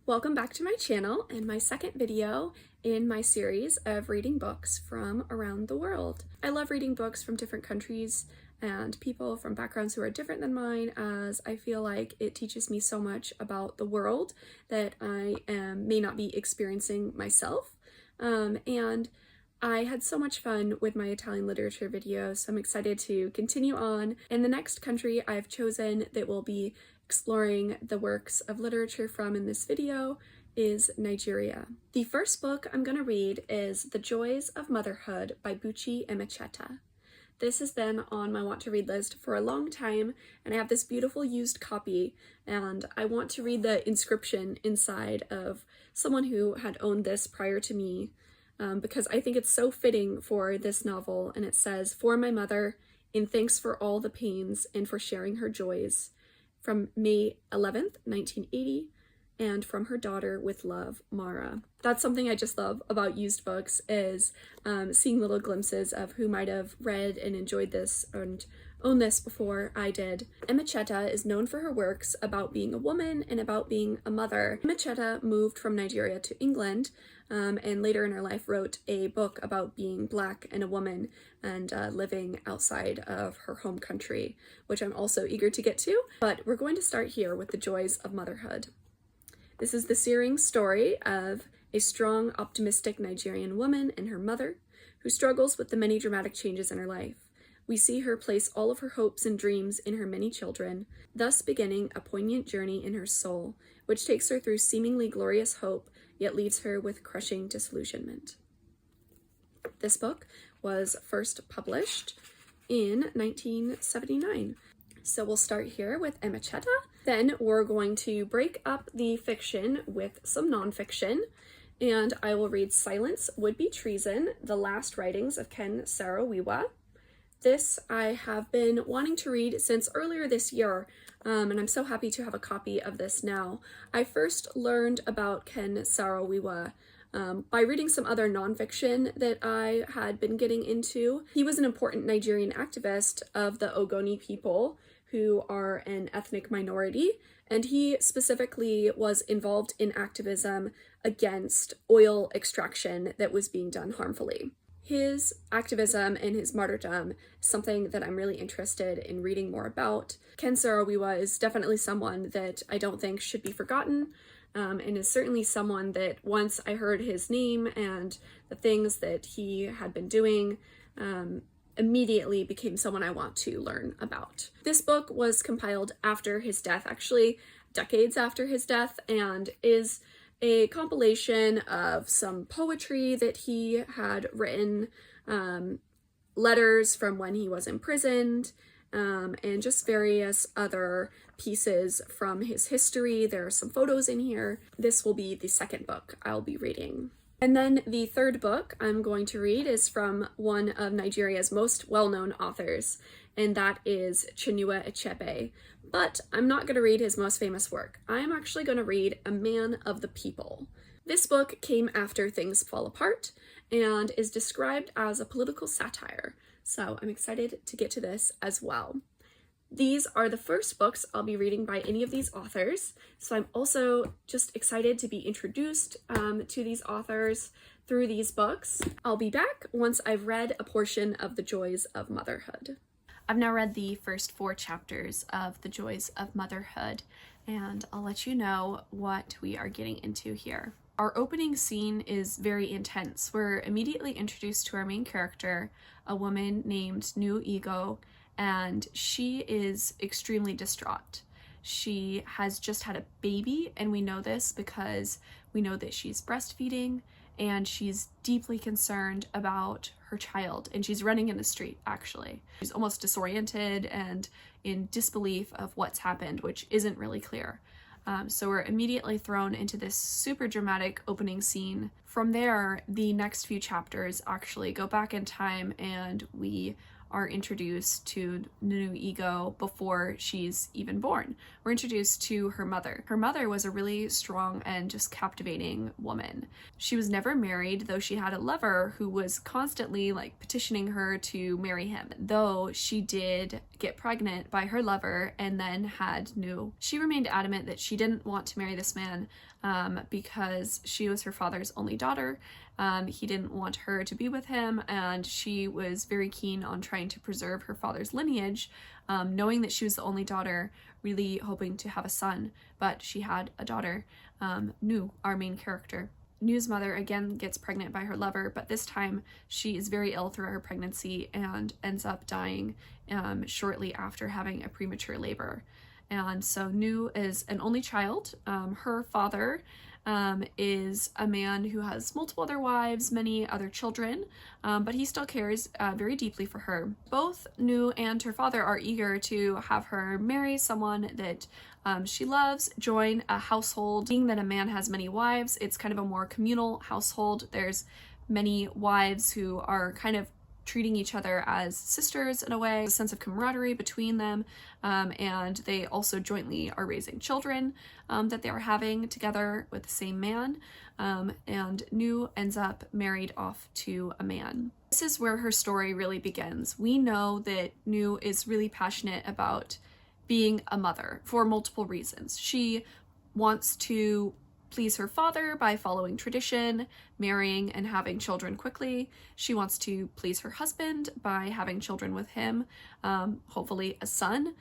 Welcome back to my channel and my second video in my series of reading books from around the world. I love reading books from different countries and people from backgrounds who are different than mine, as I feel like it teaches me so much about the world that I may not be experiencing myself. And I had so much fun with my Italian literature videos, so I'm excited to continue on. And the next country I've chosen that will be exploring the works of literature from in this video is Nigeria. The first book I'm going to read is The Joys of Motherhood by Buchi Emecheta. This has been on my want to read list for a long time, and I have this beautiful used copy, and I want to read the inscription inside of someone who had owned this prior to me, because I think it's so fitting for this novel. And it says, "For my mother, in thanks for all the pains and for sharing her joys, from May 11th, 1980, and from her daughter with love, Mara." That's something I just love about used books, is seeing little glimpses of who might have read and enjoyed this and owned this before I did. Emecheta is known for her works about being a woman and about being a mother. Emecheta moved from Nigeria to England, and later in her life wrote a book about being Black and a woman and living outside of her home country, which I'm also eager to get to. But we're going to start here with The Joys of Motherhood. This is the searing story of a strong, optimistic Nigerian woman and her mother who struggles with the many dramatic changes in her life. We see her place all of her hopes and dreams in her many children, thus beginning a poignant journey in her soul, which takes her through seemingly glorious hope, yet leaves her with crushing disillusionment. This book was first published in 1979. So we'll start here with Emecheta. Then we're going to break up the fiction with some nonfiction, and I will read Silence Would Be Treason, The Last Writings of Ken Saro-wiwa. This I have been wanting to read since earlier this year, and I'm so happy to have a copy of this now. I first learned about Ken Saro-wiwa by reading some other nonfiction that I had been getting into. He was an important Nigerian activist of the Ogoni people, who are an ethnic minority, and he specifically was involved in activism against oil extraction that was being done harmfully. His activism and his martyrdom is something that I'm really interested in reading more about. Ken Saro-wiwa is definitely someone that I don't think should be forgotten, and is certainly someone that once I heard his name and the things that he had been doing, immediately became someone I want to learn about. This book was compiled after his death, actually decades after his death, and is a compilation of some poetry that he had written, letters from when he was imprisoned, and just various other pieces from his history. There are some photos in here. This will be the second book I'll be reading. And then the third book I'm going to read is from one of Nigeria's most well-known authors, and that is Chinua Achebe. But I'm not going to read his most famous work. I'm actually going to read A Man of the People. This book came after Things Fall Apart and is described as a political satire, so I'm excited to get to this as well. These are the first books I'll be reading by any of these authors, so I'm also just excited to be introduced to these authors through these books. I'll be back once I've read a portion of The Joys of Motherhood. I've now read the first 4 chapters of The Joys of Motherhood, and I'll let you know what we are getting into here. Our opening scene is very intense. We're immediately introduced to our main character, a woman named New Ego, and she is extremely distraught. She has just had a baby, and we know this because we know that she's breastfeeding, and she's deeply concerned about her child, and she's running in the street, actually. She's almost disoriented and in disbelief of what's happened, which isn't really clear. So we're immediately thrown into this super dramatic opening scene. From there, the next few chapters actually go back in time, and we are introduced to New Ego before she's even born. We're introduced to her mother. Her mother was a really strong and just captivating woman. She was never married, though she had a lover who was constantly petitioning her to marry him, though she did get pregnant by her lover and then had New. She remained adamant that she didn't want to marry this man because she was her father's only daughter. He didn't want her to be with him, and she was very keen on trying to preserve her father's lineage, knowing that she was the only daughter, really hoping to have a son, but she had a daughter, Nu, our main character. Nu's mother again gets pregnant by her lover, but this time she is very ill throughout her pregnancy and ends up dying shortly after having a premature labor. And so Nu is an only child. Her father is a man who has multiple other wives, many other children, but he still cares very deeply for her. Both Nu and her father are eager to have her marry someone that she loves, join a household. Being that a man has many wives, it's kind of a more communal household. There's many wives who are kind of treating each other as sisters in a way, a sense of camaraderie between them, and they also jointly are raising children that they are having together with the same man, and Nu ends up married off to a man. This is where her story really begins. We know that Nu is really passionate about being a mother for multiple reasons. She wants to please her father by following tradition, marrying and having children quickly. She wants to please her husband by having children with him, hopefully a son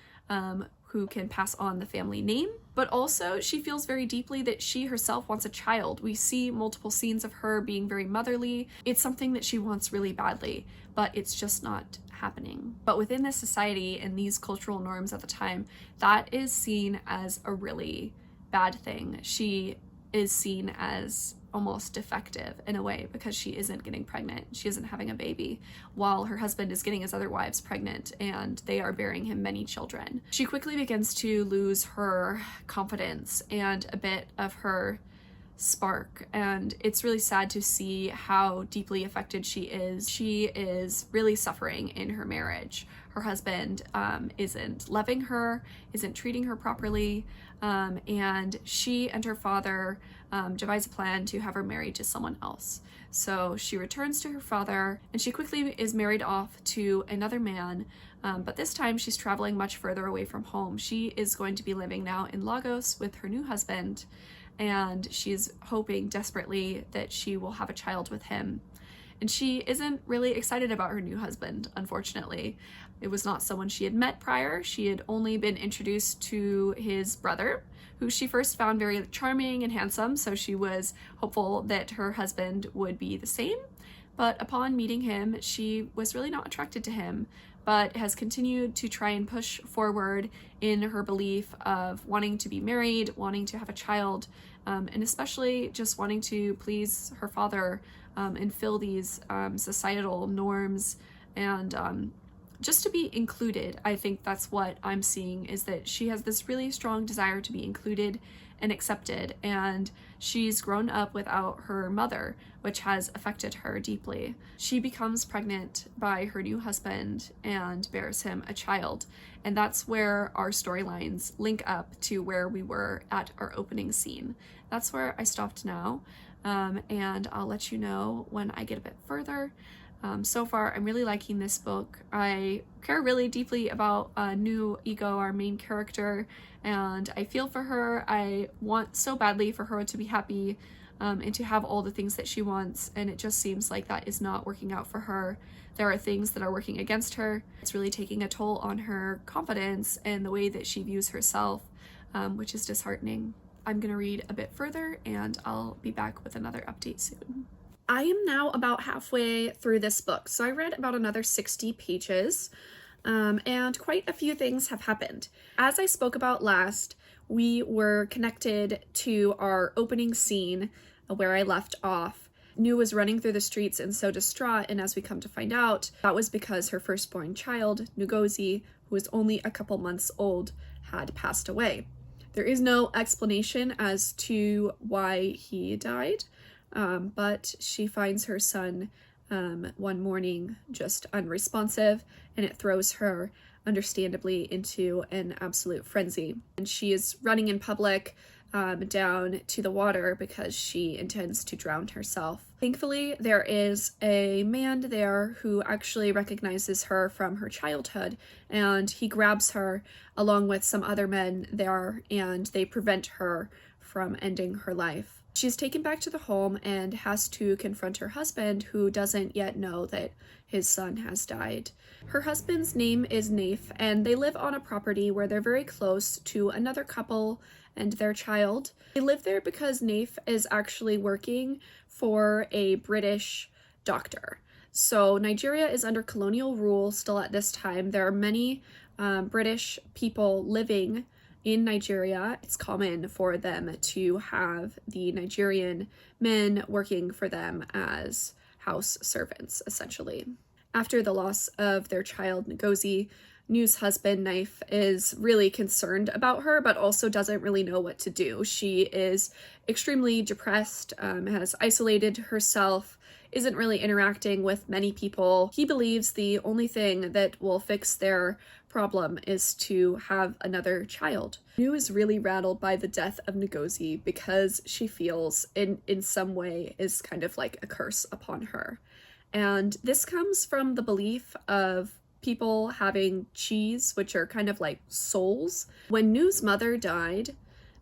who can pass on the family name. But also she feels very deeply that she herself wants a child. We see multiple scenes of her being very motherly. It's something that she wants really badly, but it's just not happening. But within this society and these cultural norms at the time, that is seen as a really bad thing. She is seen as almost defective in a way because she isn't getting pregnant. She isn't having a baby while her husband is getting his other wives pregnant and they are bearing him many children. She quickly begins to lose her confidence and a bit of her spark, and it's really sad to see how deeply affected she is. She is really suffering in her marriage. Her husband isn't loving her, isn't treating her properly, and she and her father devise a plan to have her married to someone else. So she returns to her father and she quickly is married off to another man, but this time she's traveling much further away from home. She is going to be living now in Lagos with her new husband, and she's hoping desperately that she will have a child with him. And she isn't really excited about her new husband, unfortunately. It was not someone she had met prior. She had only been introduced to his brother, who she first found very charming and handsome, so she was hopeful that her husband would be the same. But upon meeting him, she was really not attracted to him, but has continued to try and push forward in her belief of wanting to be married, wanting to have a child, and especially just wanting to please her father and fill these societal norms and just to be included. I think that's what I'm seeing, is that she has this really strong desire to be included and accepted, and she's grown up without her mother, which has affected her deeply. She becomes pregnant by her new husband and bears him a child, and that's where our storylines link up to where we were at our opening scene. That's where I stopped now, and I'll let you know when I get a bit further. So far, I'm really liking this book. I care really deeply about Nu Ego, our main character, and I feel for her. I want so badly for her to be happy and to have all the things that she wants, and it just seems like that is not working out for her. There are things that are working against her. It's really taking a toll on her confidence and the way that she views herself, which is disheartening. I'm gonna read a bit further and I'll be back with another update soon. I am now about halfway through this book, so I read about another 60 pages, and quite a few things have happened. As I spoke about last, we were connected to our opening scene where I left off. Nu was running through the streets and so distraught, and as we come to find out, that was because her firstborn child, Ngozi, who was only a couple months old, had passed away. There is no explanation as to why he died. But she finds her son one morning just unresponsive, and it throws her understandably into an absolute frenzy. And she is running in public down to the water because she intends to drown herself. Thankfully, there is a man there who actually recognizes her from her childhood, and he grabs her along with some other men there, and they prevent her from ending her life. She's taken back to the home and has to confront her husband, who doesn't yet know that his son has died. Her husband's name is Naif, and they live on a property where they're very close to another couple and their child. They live there because Naif is actually working for a British doctor. So Nigeria is under colonial rule still at this time. There are many British people living in Nigeria. It's common for them to have the Nigerian men working for them as house servants, essentially. After the loss of their child, Ngozi, Nu's husband, Naif, is really concerned about her, but also doesn't really know what to do. She is extremely depressed, has isolated herself, isn't really interacting with many people. He believes the only thing that will fix their problem is to have another child. Nu is really rattled by the death of Ngozi because she feels in some way is kind of like a curse upon her. And this comes from the belief of people having chis, which are kind of like souls. When Nu's mother died,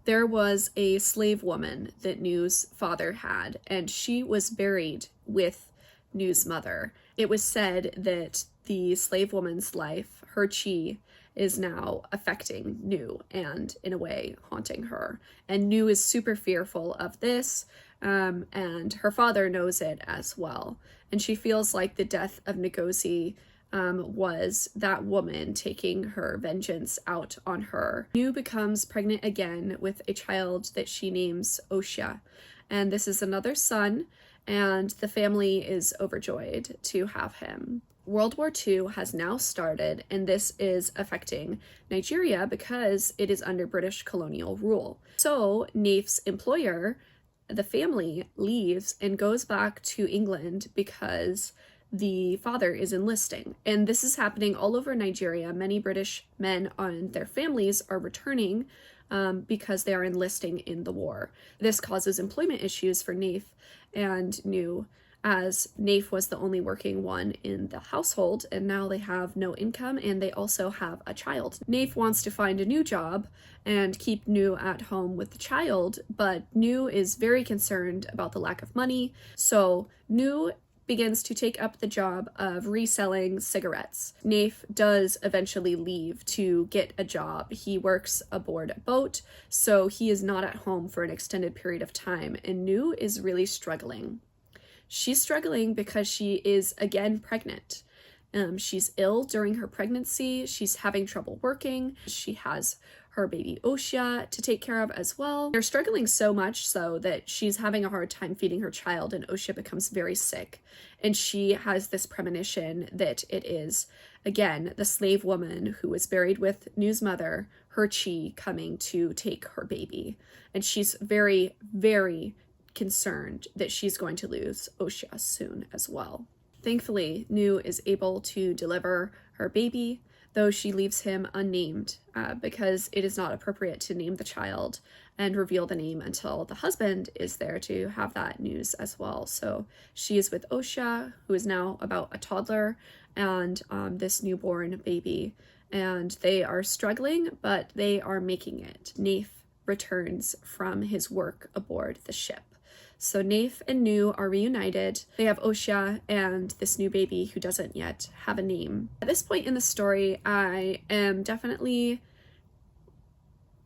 there was a slave woman that Nu's father had, and she was buried with Nu's mother. It was said that the slave woman's life, her chi, is now affecting Nu and in a way haunting her. And Nu is super fearful of this, and her father knows it as well. And she feels like the death of Ngozi was that woman taking her vengeance out on her. Nu becomes pregnant again with a child that she names Osha, and this is another son, and the family is overjoyed to have him. World War II has now started, and this is affecting Nigeria because it is under British colonial rule. So Naif's employer, the family, leaves and goes back to England because the father is enlisting. And this is happening all over Nigeria. Many British men and their families are returning because they are enlisting in the war. This causes employment issues for Naif and Nu, as Naif was the only working one in the household, and now they have no income, and they also have a child. Naif wants to find a new job and keep Nu at home with the child, but Nu is very concerned about the lack of money, so Nu begins to take up the job of reselling cigarettes. Naif does eventually leave to get a job. He works aboard a boat, so he is not at home for an extended period of time, and Nu is really struggling. She's struggling because she is again pregnant. She's ill during her pregnancy. She's having trouble working. She has her baby Osha to take care of as well. They're struggling so much so that she's having a hard time feeding her child, and Osha becomes very sick. And she has this premonition that it is, again, the slave woman who was buried with Nu's mother, her chi, coming to take her baby. And she's very, very concerned that she's going to lose Osha soon as well. Thankfully, Nu is able to deliver her baby, though she leaves him unnamed because it is not appropriate to name the child and reveal the name until the husband is there to have that news as well. So she is with Osha, who is now about a toddler, and this newborn baby, and they are struggling, but they are making it. Naif returns from his work aboard the ship. So Naif and Nu are reunited. They have Osha and this new baby who doesn't yet have a name. At this point in the story, I am definitely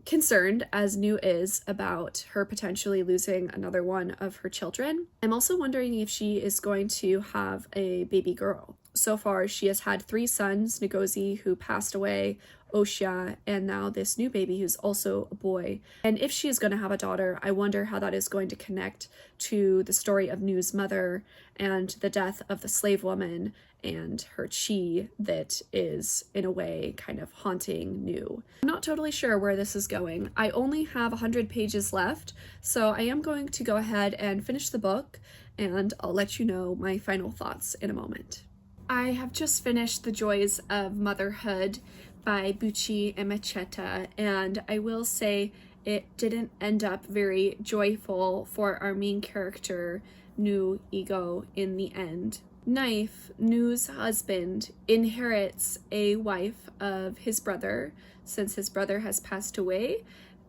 concerned, as Nu is, about her potentially losing another one of her children. I'm also wondering if she is going to have a baby girl. So far, she has had 3 sons, Ngozi, who passed away, Osha, and now this new baby who's also a boy. And if she is going to have a daughter, I wonder how that is going to connect to the story of Nu's mother and the death of the slave woman and her chi that is, in a way, kind of haunting Nu. I'm not totally sure where this is going. I only have 100 pages left, so I am going to go ahead and finish the book, and I'll let you know my final thoughts in a moment. I have just finished The Joys of Motherhood by Buchi and Emecheta, and I will say it didn't end up very joyful for our main character, Nu Ego, in the end. Naif, Nu's husband, inherits a wife of his brother, since his brother has passed away,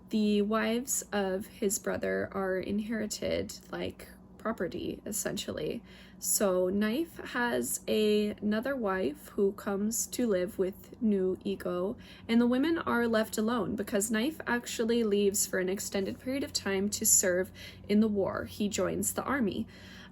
the wives of his brother are inherited like property, essentially. So Knife has another wife who comes to live with New Ego, and the women are left alone because Knife actually leaves for an extended period of time to serve in the war. He joins the army.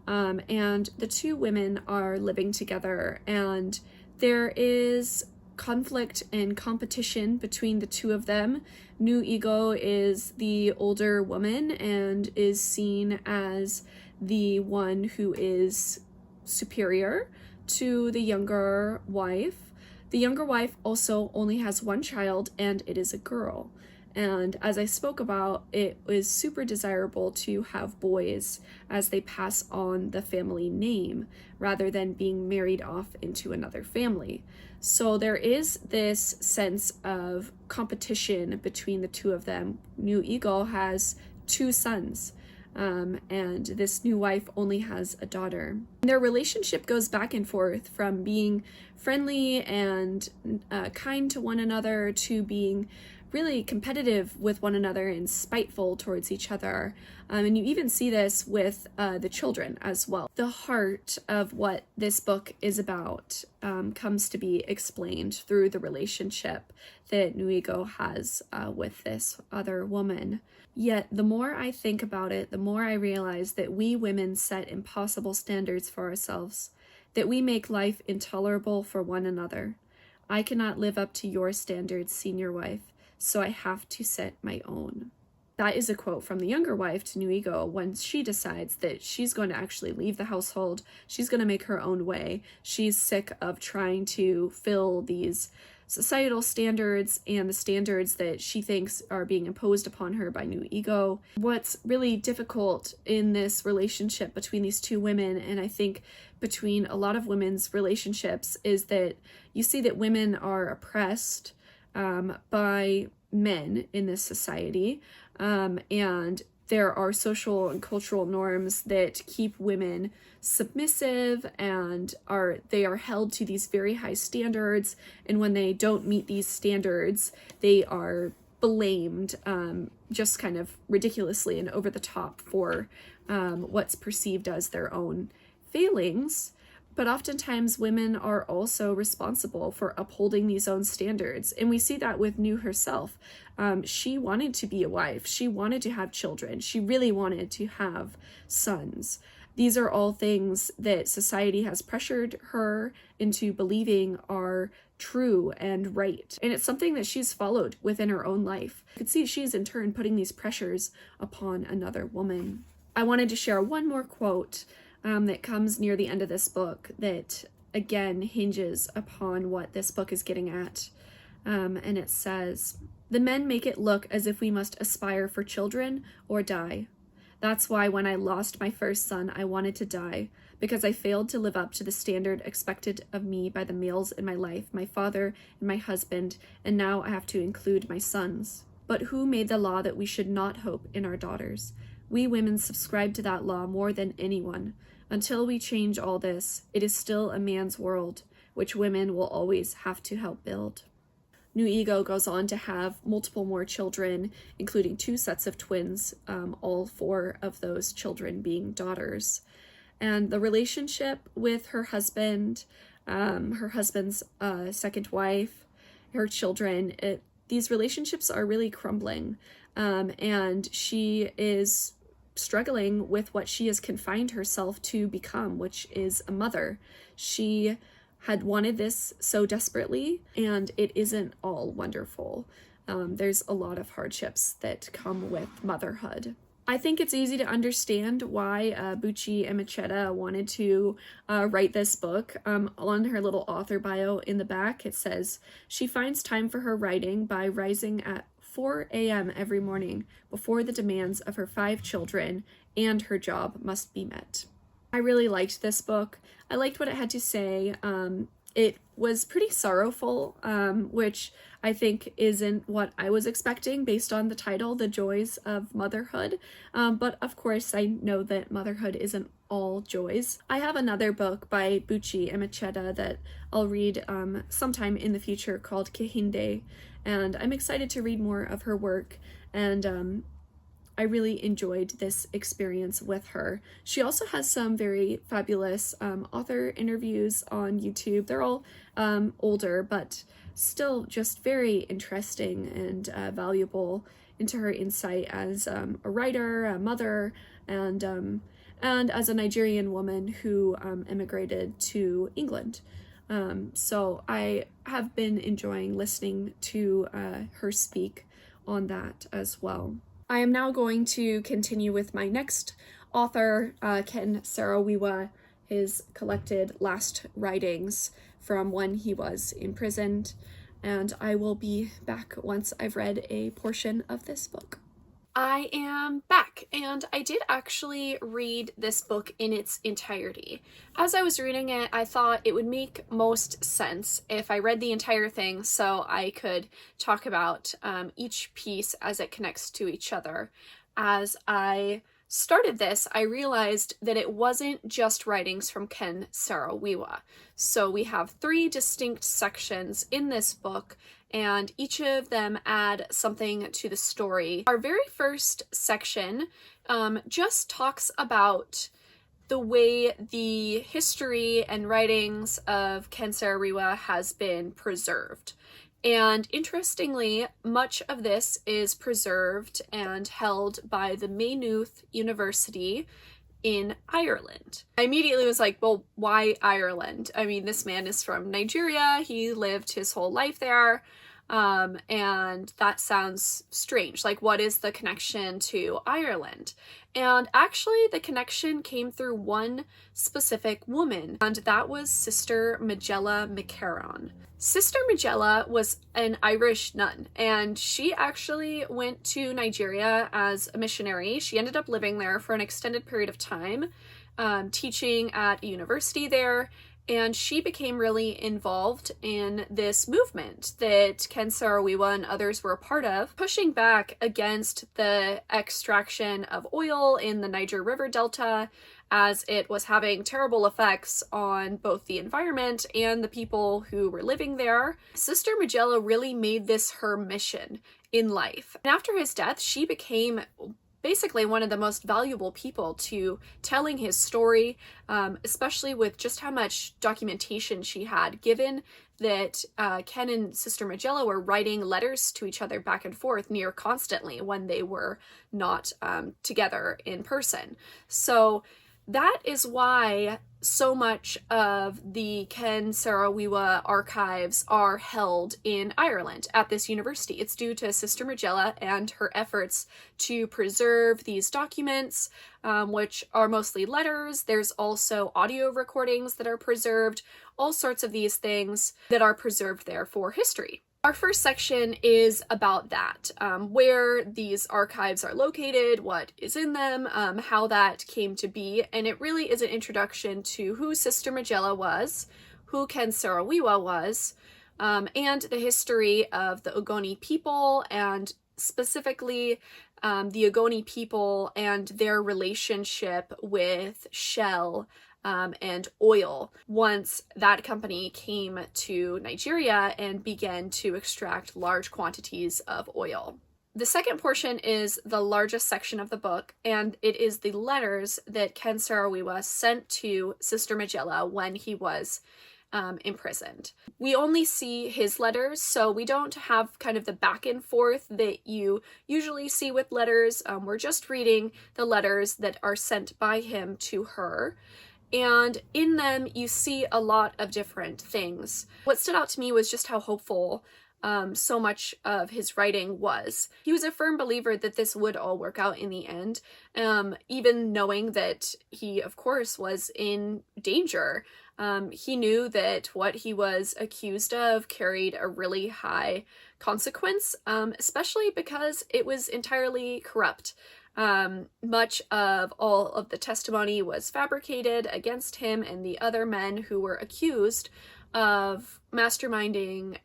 And the two women are living together, and there is conflict and competition between the two of them. New Ego is the older woman and is seen as the one who is superior to the younger wife. The younger wife also only has one child, and it is a girl. And as I spoke about, it is super desirable to have boys as they pass on the family name rather than being married off into another family. So there is this sense of competition between the two of them. New Ego has two sons, and this new wife only has a daughter. Their relationship goes back and forth from being friendly and kind to one another to being really competitive with one another and spiteful towards each other. And you even see this with the children as well. The heart of what this book is about comes to be explained through the relationship that New Ego has with this other woman. Yet the more I think about it, the more I realize that we women set impossible standards for ourselves, that we make life intolerable for one another. I cannot live up to your standards, senior wife, so I have to set my own. That is a quote from the younger wife to New Ego when she decides that she's going to actually leave the household. She's going to make her own way. She's sick of trying to fill these societal standards and the standards that she thinks are being imposed upon her by New Ego. What's really difficult in this relationship between these two women, and I think between a lot of women's relationships, is that you see that women are oppressed by men in this society, and there are social and cultural norms that keep women submissive, and they are held to these very high standards, and when they don't meet these standards, they are blamed just kind of ridiculously and over the top for what's perceived as their own failings. But oftentimes women are also responsible for upholding these own standards. And we see that with New herself. She wanted to be a wife. She wanted to have children. She really wanted to have sons. These are all things that society has pressured her into believing are true and right. And it's something that she's followed within her own life. You can see she's in turn putting these pressures upon another woman. I wanted to share one more quote that comes near the end of this book that again hinges upon what this book is getting at. And it says, "The men make it look as if we must aspire for children or die. That's why when I lost my first son, I wanted to die, because I failed to live up to the standard expected of me by the males in my life, my father and my husband, and now I have to include my sons. But who made the law that we should not hope in our daughters? We women subscribe to that law more than anyone. Until we change all this, it is still a man's world, which women will always have to help build." New Ego goes on to have multiple more children, including 2 sets of twins, all 4 of those children being daughters. And the relationship with her husband, her husband's second wife, her children, these relationships are really crumbling. And she is struggling with what she has confined herself to become, which is a mother. She had wanted this so desperately, and it isn't all wonderful. There's a lot of hardships that come with motherhood. I think it's easy to understand why Buchi Emecheta wanted to write this book. On her little author bio in the back, it says, "She finds time for her writing by rising at 4 a.m. every morning before the demands of her 5 children and her job must be met." I really liked this book. I liked what it had to say. It was pretty sorrowful, which I think isn't what I was expecting based on the title, The Joys of Motherhood. But of course, I know that motherhood isn't all joys. I have another book by Buchi Emecheta that I'll read sometime in the future called Kehinde, and I'm excited to read more of her work and I really enjoyed this experience with her. She also has some very fabulous author interviews on YouTube. They're all older, but still just very interesting and valuable into her insight as a writer, a mother, and as a Nigerian woman who immigrated to England. So I have been enjoying listening to her speak on that as well. I am now going to continue with my next author, Ken Saro-wiwa, his collected last writings from when he was imprisoned, and I will be back once I've read a portion of this book. I am back, and I did actually read this book in its entirety. As I was reading it, I thought it would make most sense if I read the entire thing so I could talk about each piece as it connects to each other. As I started this, I realized that it wasn't just writings from Ken Saro-wiwa. So we have 3 distinct sections in this book, and each of them add something to the story. Our very first section just talks about the way the history and writings of Ken Saro-wiwa has been preserved. And interestingly, much of this is preserved and held by the Maynooth University in Ireland. I immediately was like, well, why Ireland? I mean, this man is from Nigeria. He lived his whole life there. And that sounds strange. Like, what is the connection to Ireland? And actually, the connection came through one specific woman, and that was Sister Magella McCarron. Sister Magella was an Irish nun, and she actually went to Nigeria as a missionary. She ended up living there for an extended period of time, teaching at a university there. And she became really involved in this movement that Ken Saro-wiwa and others were a part of, pushing back against the extraction of oil in the Niger River Delta, as it was having terrible effects on both the environment and the people who were living there. Sister Magella really made this her mission in life. And after his death, she became basically one of the most valuable people to telling his story, especially with just how much documentation she had, given that Ken and Sister Magella were writing letters to each other back and forth near constantly when they were not together in person. So that is why so much of the Ken Saro-wiwa archives are held in Ireland at this university. It's due to Sister Magella and her efforts to preserve these documents, which are mostly letters. There's also audio recordings that are preserved, all sorts of these things that are preserved there for history. Our first section is about that, where these archives are located, what is in them, how that came to be, and it really is an introduction to who Sister Magella was, who Ken Saro-wiwa was, and the history of the Ogoni people, and specifically the Ogoni people and their relationship with Shell and oil once that company came to Nigeria and began to extract large quantities of oil. The second portion is the largest section of the book, and it is the letters that Ken Saro-wiwa sent to Sister Magella when he was imprisoned. We only see his letters, so we don't have kind of the back and forth that you usually see with letters. We're just reading the letters that are sent by him to her. And in them, you see a lot of different things. What stood out to me was just how hopeful so much of his writing was. He was a firm believer that this would all work out in the end, even knowing that he, of course, was in danger. He knew that what he was accused of carried a really high consequence, especially because it was entirely corrupt. Much of all of the testimony was fabricated against him and the other men who were accused of masterminding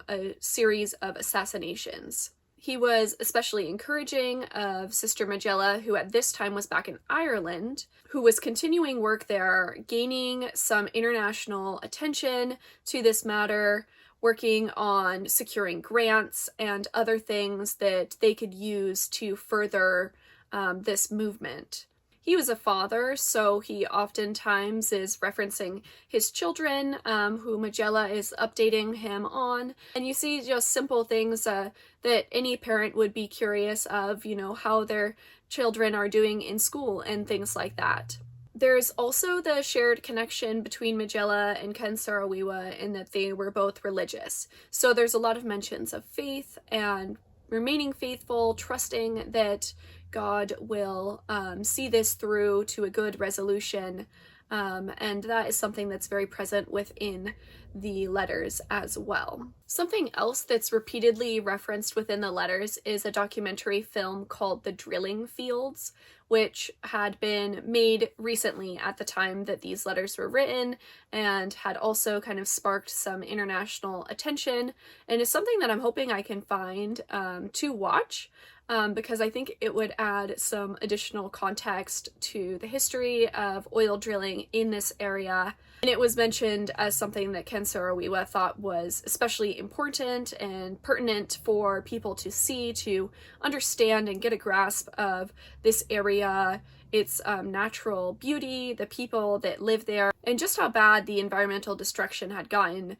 a series of assassinations. He was especially encouraging of Sister Magella, who at this time was back in Ireland, who was continuing work there, gaining some international attention to this matter, working on securing grants and other things that they could use to further this movement. He was a father, so he oftentimes is referencing his children, who Magella is updating him on. And you see just simple things that any parent would be curious of, you know, how their children are doing in school and things like that. There's also the shared connection between Magella and Ken Saro-wiwa in that they were both religious. So there's a lot of mentions of faith and remaining faithful, trusting that God will see this through to a good resolution, and that is something that's very present within the letters as well. Something else that's repeatedly referenced within the letters is a documentary film called The Drilling Fields, which had been made recently at the time that these letters were written and had also kind of sparked some international attention, and is something that I'm hoping I can find to watch. Because I think it would add some additional context to the history of oil drilling in this area. And it was mentioned as something that Ken Saro-wiwa thought was especially important and pertinent for people to see, to understand and get a grasp of this area, its natural beauty, the people that live there, and just how bad the environmental destruction had gotten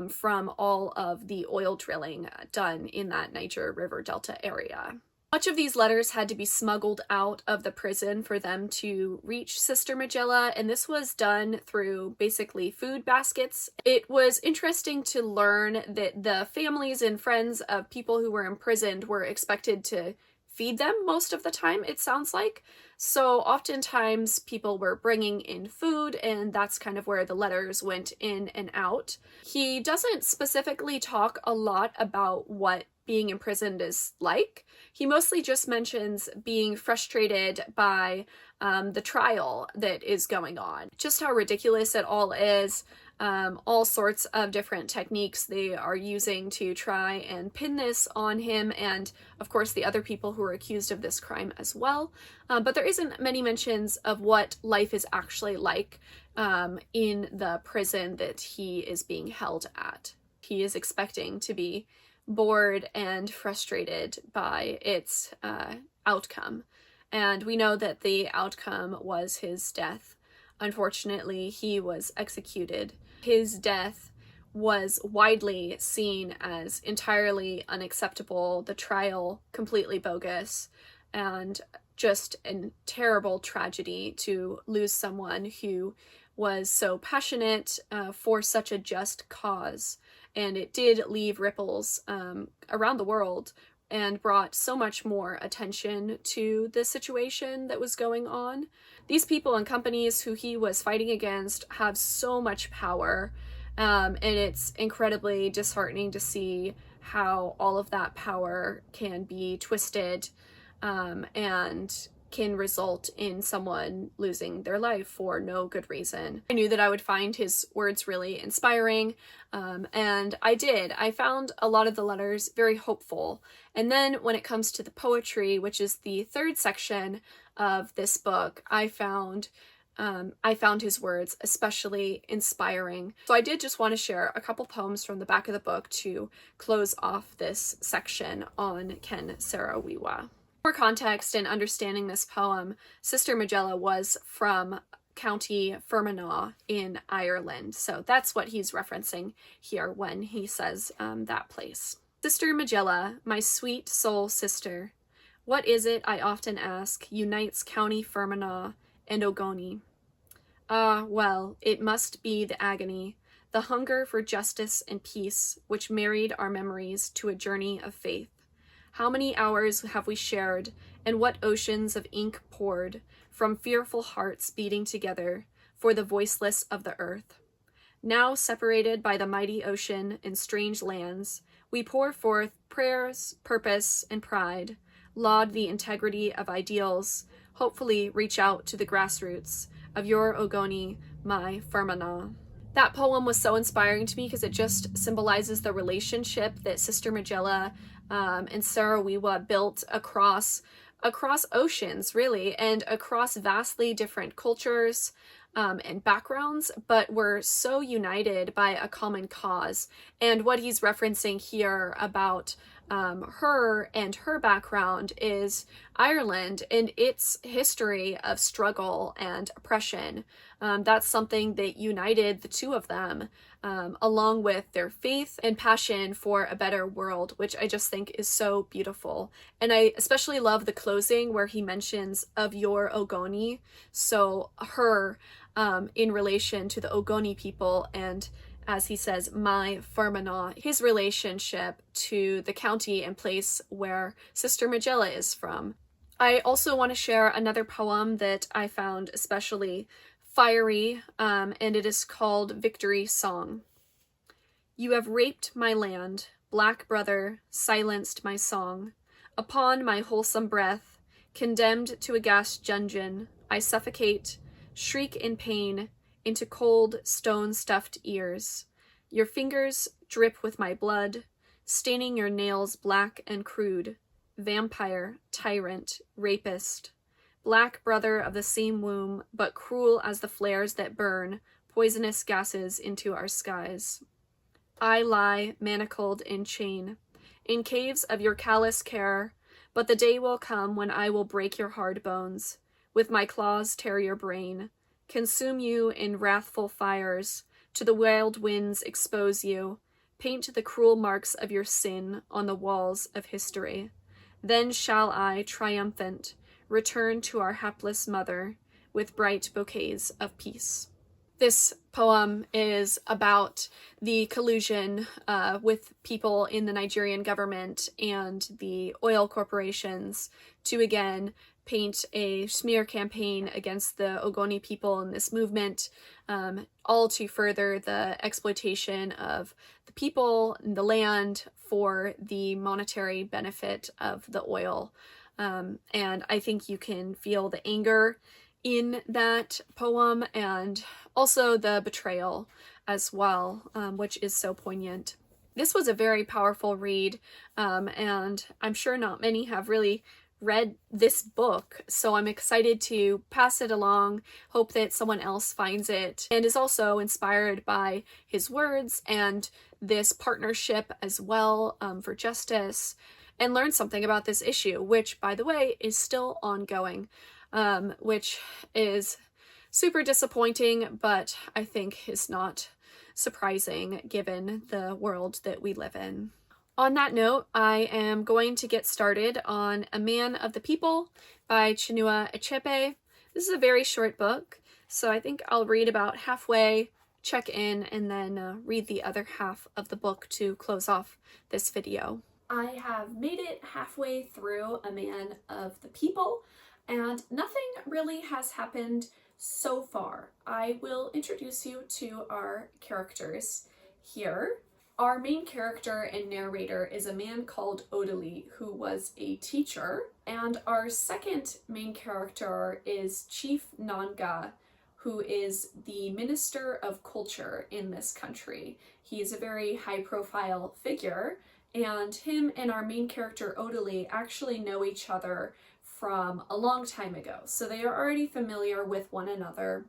from all of the oil drilling done in that Niger River Delta area. Much of these letters had to be smuggled out of the prison for them to reach Sister Magella, and this was done through basically food baskets. It was interesting to learn that the families and friends of people who were imprisoned were expected to feed them most of the time, it sounds like. So oftentimes people were bringing in food, and that's kind of where the letters went in and out. He doesn't specifically talk a lot about what being imprisoned is like. He mostly just mentions being frustrated by the trial that is going on. Just how ridiculous it all is. All sorts of different techniques they are using to try and pin this on him, and of course the other people who are accused of this crime as well. But there isn't many mentions of what life is actually like in the prison that he is being held at. He is expecting to be bored and frustrated by its outcome. And we know that the outcome was his death. Unfortunately, he was executed. His death was widely seen as entirely unacceptable, the trial completely bogus, and just a terrible tragedy to lose someone who was so passionate for such a just cause. And it did leave ripples around the world and brought so much more attention to the situation that was going on. These people and companies who he was fighting against have so much power, and it's incredibly disheartening to see how all of that power can be twisted and can result in someone losing their life for no good reason. I knew that I would find his words really inspiring, and I did. I found a lot of the letters very hopeful. And then when it comes to the poetry, which is the third section of this book, I found his words especially inspiring. So I did just want to share a couple poems from the back of the book to close off this section on Ken Saro-wiwa. For context and understanding this poem, Sister Magella was from County Fermanagh in Ireland, so that's what he's referencing here when he says that place. Sister Magella, my sweet soul sister, what is it, I often ask, unites County Fermanagh and Ogoni? Ah, well, it must be the agony, the hunger for justice and peace, which married our memories to a journey of faith. How many hours have we shared, and what oceans of ink poured from fearful hearts beating together for the voiceless of the earth. Now separated by the mighty ocean and strange lands, we pour forth prayers, purpose, and pride, laud the integrity of ideals, hopefully reach out to the grassroots of your Ogoni, my Fermanagh. That poem was so inspiring to me because it just symbolizes the relationship that Sister Magella and Saro-wiwa built across oceans, really, and across vastly different cultures, and backgrounds, but were so united by a common cause. And what he's referencing here about her and her background is Ireland and its history of struggle and oppression. That's something that united the two of them, along with their faith and passion for a better world, which I just think is so beautiful. And I especially love the closing where he mentions of your Ogoni, so her in relation to the Ogoni people, and as he says, my Fermanagh, his relationship to the county and place where Sister Magella is from. I also want to share another poem that I found especially fiery, and it is called Victory Song. You have raped my land, black brother, silenced my song. Upon my wholesome breath, condemned to a gas dungeon, I suffocate, shriek in pain, into cold, stone-stuffed ears. Your fingers drip with my blood, staining your nails black and crude. Vampire, tyrant, rapist. Black brother of the same womb, but cruel as the flares that burn poisonous gases into our skies. I lie manacled in chain, in caves of your callous care, but the day will come when I will break your hard bones, with my claws tear your brain, consume you in wrathful fires, to the wild winds expose you, paint the cruel marks of your sin on the walls of history. Then shall I, triumphant, return to our hapless mother with bright bouquets of peace. This poem is about the collusion with people in the Nigerian government and the oil corporations to again paint a smear campaign against the Ogoni people in this movement, all to further the exploitation of the people and the land for the monetary benefit of the oil. And I think you can feel the anger in that poem and also the betrayal as well, which is so poignant. This was a very powerful read, and I'm sure not many have really read this book, so I'm excited to pass it along, hope that someone else finds it and is also inspired by his words and this partnership as well, for justice, and learn something about this issue, which, by the way, is still ongoing, which is super disappointing, but I think is not surprising given the world that we live in. On that note, I am going to get started on A Man of the People by Chinua Achebe. This is a very short book, so I think I'll read about halfway, check in, and then read the other half of the book to close off this video. I have made it halfway through A Man of the People, and nothing really has happened so far. I will introduce you to our characters here. Our main character and narrator is a man called Odili, who was a teacher, and our second main character is Chief Nanga, who is the Minister of Culture in this country. He is a very high-profile figure, and him and our main character Odili actually know each other from a long time ago, so they are already familiar with one another.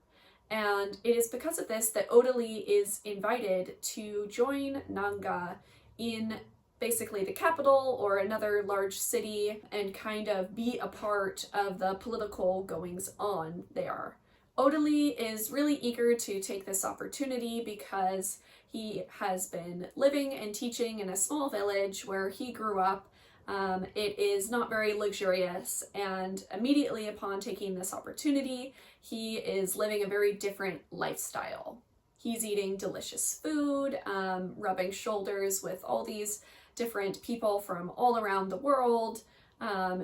And it is because of this that Odili is invited to join Nanga in basically the capital or another large city and kind of be a part of the political goings on there. Odili is really eager to take this opportunity because he has been living and teaching in a small village where he grew up. It is not very luxurious, and immediately upon taking this opportunity, he is living a very different lifestyle. He's eating delicious food, rubbing shoulders with all these different people from all around the world,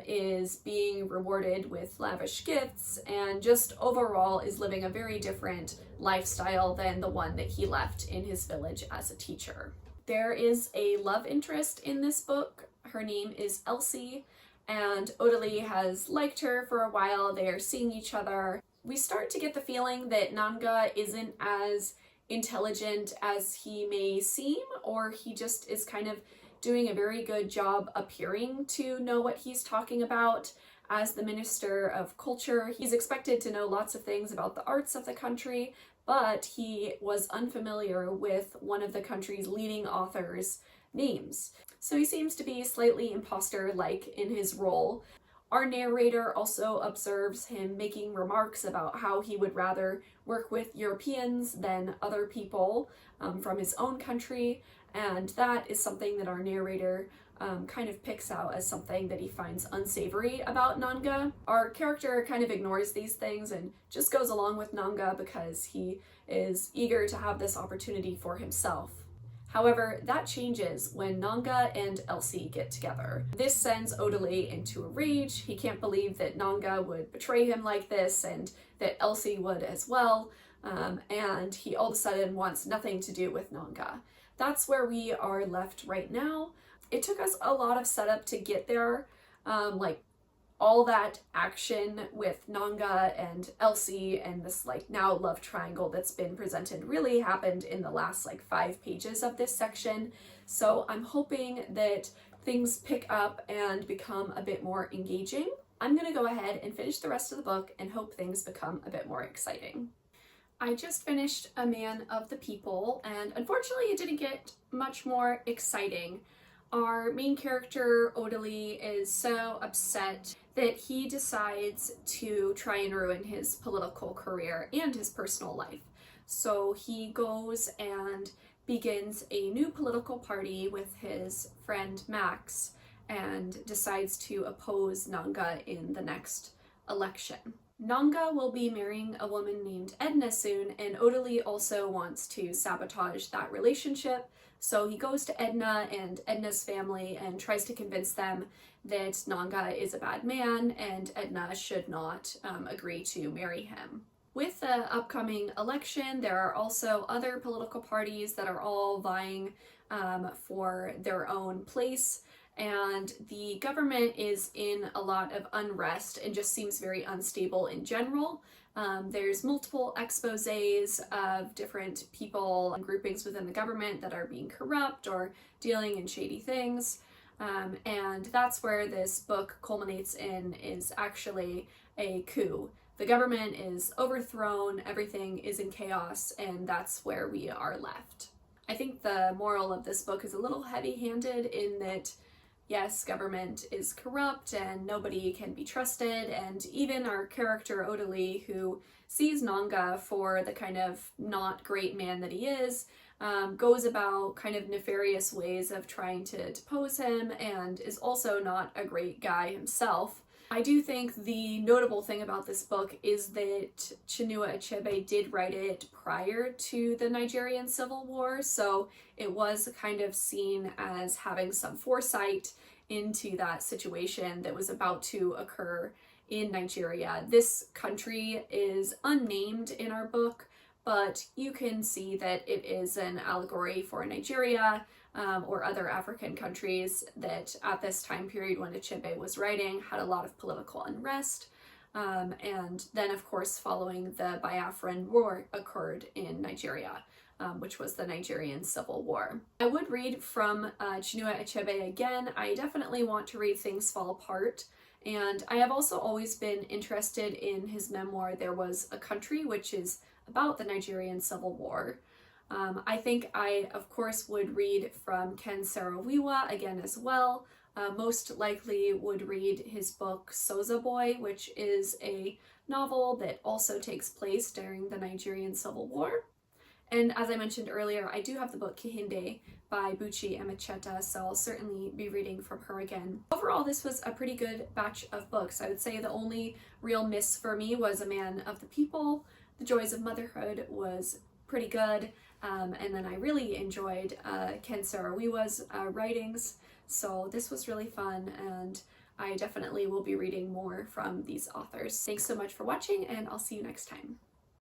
is being rewarded with lavish gifts, and just overall is living a very different lifestyle than the one that he left in his village as a teacher. There is a love interest in this book. Her name is Elsie, and Odili has liked her for a while. They are seeing each other. We start to get the feeling that Nanga isn't as intelligent as he may seem, or he just is kind of doing a very good job appearing to know what he's talking about. As the Minister of Culture, he's expected to know lots of things about the arts of the country, but he was unfamiliar with one of the country's leading authors' names. So he seems to be slightly imposter-like in his role. Our narrator also observes him making remarks about how he would rather work with Europeans than other people from his own country, and that is something that our narrator kind of picks out as something that he finds unsavory about Nanga. Our character kind of ignores these things and just goes along with Nanga because he is eager to have this opportunity for himself. However, that changes when Nanga and Elsie get together. This sends Odile into a rage. He can't believe that Nanga would betray him like this and that Elsie would as well, and he all of a sudden wants nothing to do with Nanga. That's where we are left right now. It took us a lot of setup to get there, like all that action with Nanga and Elsie and this like now love triangle that's been presented really happened in the last like 5 pages of this section. So I'm hoping that things pick up and become a bit more engaging. I'm gonna go ahead and finish the rest of the book and hope things become a bit more exciting. I just finished A Man of the People, and unfortunately it didn't get much more exciting. Our main character, Odile, is so upset that he decides to try and ruin his political career and his personal life. So he goes and begins a new political party with his friend Max and decides to oppose Nanga in the next election. Nanga will be marrying a woman named Edna soon, and Odile also wants to sabotage that relationship. So he goes to Edna and Edna's family and tries to convince them that Nanga is a bad man and Edna should not agree to marry him. With the upcoming election, there are also other political parties that are all vying for their own place, and the government is in a lot of unrest and just seems very unstable in general. There's multiple exposés of different people and groupings within the government that are being corrupt or dealing in shady things. And that's where this book culminates in, is actually a coup. The government is overthrown, everything is in chaos, and that's where we are left. I think the moral of this book is a little heavy-handed in that yes, government is corrupt and nobody can be trusted, and even our character Odile, who sees Nanga for the kind of not great man that he is, goes about kind of nefarious ways of trying to depose him and is also not a great guy himself. I do think the notable thing about this book is that Chinua Achebe did write it prior to the Nigerian Civil War, so it was kind of seen as having some foresight into that situation that was about to occur in Nigeria. This country is unnamed in our book, but you can see that it is an allegory for Nigeria, or other African countries that at this time period when Achebe was writing had a lot of political unrest. And then of course following the Biafran War occurred in Nigeria, which was the Nigerian Civil War. I would read from Chinua Achebe again. I definitely want to read Things Fall Apart. And I have also always been interested in his memoir There Was a Country, which is about the Nigerian Civil War. I think I, of course, would read from Ken Saro-wiwa again as well. Most likely would read his book Sozaboy, which is a novel that also takes place during the Nigerian Civil War. And as I mentioned earlier, I do have the book Kehinde by Buchi Emecheta, so I'll certainly be reading from her again. Overall, this was a pretty good batch of books. I would say the only real miss for me was A Man of the People. The Joys of Motherhood was pretty good. And then I really enjoyed Ken Saro-wiwa's writings, so this was really fun, and I definitely will be reading more from these authors. Thanks so much for watching, and I'll see you next time.